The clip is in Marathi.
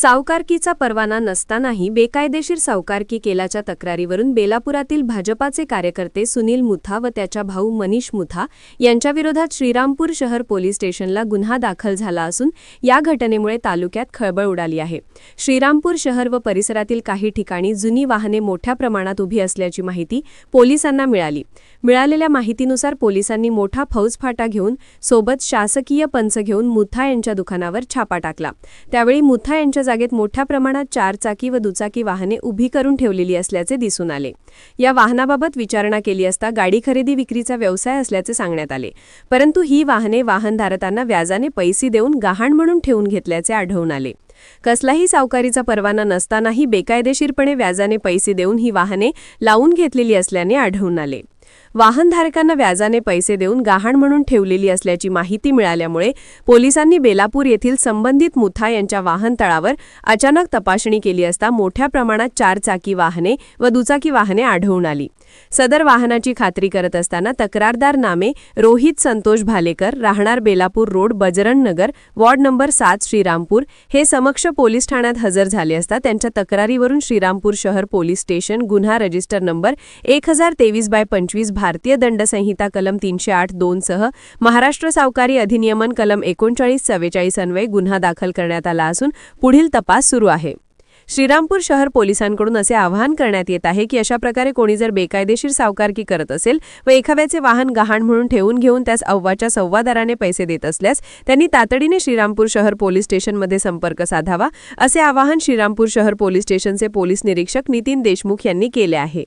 सावकारकीचा परवाना नसतानाही बेकायदेशीर सावकारकी केल्याच्या तक्रारीवरून बेलापुरातील भाजपाचे कार्यकर्ते सुनील मुथा व त्याचा भाऊ मनीष मुथा यांच्याविरोधात श्रीरामपूर शहर पोलीस स्टेशनला गुन्हा दाखल झाला असून या घटनेमुळे तालुक्यात खळबळ उडाली आहे। श्रीरामपूर शहर व परिसरातील काही ठिकाणी जुनी वाहने मोठ्या प्रमाणात उभी असल्याची माहिती पोलिसांना मिळाली। मिळालेल्या माहितीनुसार पोलिसांनी मोठा फौजफाटा घेऊन सोबत शासकीय पंच घेऊन मुथा यांच्या दुकानावर छापा टाकला। त्यावेळी मुथा यांच्या जागेत मोठ्या प्रमाणात चारचाकी व दुचाकी वाहने उभी करून ठेवलेली असल्याचे दिसून आले। या वाहनाबाबत विचारणा केली असता गाडी खरेदी विक्रीचा व्यवसाय असल्याचे सांगण्यात आले, परंतु ही वाहने वाहनधारकांना व्याजाने पैसे देऊन गहाण म्हणून ठेवून घेतल्याचे आढळून आले। कसलाही सावकारीचा परवाना नसतानाही बेकायदेशीरपणे व्याजाने पैसे देऊन ही वाहने लावून घेतलेली असल्याने आढळून आले। वाहनधारकांना व्याजाने पैसे देऊन गहाण म्हणून ठेवलेली असल्याची माहिती मिळाल्यामुळे पोलिसांनी बेलापूर येथील संबंधित मुथा यांच्या वाहनतळावर अचानक तपासणी केली असता मोठ्या प्रमाणात चारचाकी वाहने व दुचाकी वाहने आढळून आली। सदर वाहनाची खात्री करत असताना तक्रारदार नामे रोहित संतोष भालेकर, राहणार Belapur road, Bajrang Nagar, ward number 7, Shrirampur हे समक्ष पोलीस ठाण्यात हजर झाले असता त्यांच्या तक्रारीवरून श्रीरामपूर शहर पोलीस स्टेशन गुन्हा रजिस्टर नंबर 1023/25 भारतीय दंड संहिता कलम 308(2) सह महाराष्ट्र सावकारी अधिनियमन कलम 3944 अन्वये गुन्हा दाखल करण्यात आला असून पुढील तपास सुरू आहे। श्रीरामपूर शहर पोलिसांकडून असे आवाहन करण्यात येत आहे की अशा प्रकारे कोणी जर बेकायदेशीर सावकारकी करत असेल व एखाद्याचे वाहन गहाण म्हणून ठेवून घेऊन त्यास अव्वाच्या सव्वा दराने पैसे देत असल्यास त्यांनी तातडीने श्रीरामपूर शहर पोलीस स्टेशनमध्ये संपर्क साधावा, असे आवाहन श्रीरामपूर शहर पोलीस स्टेशनचे पोलीस निरीक्षक नितीन देशमुख यांनी केले आहे।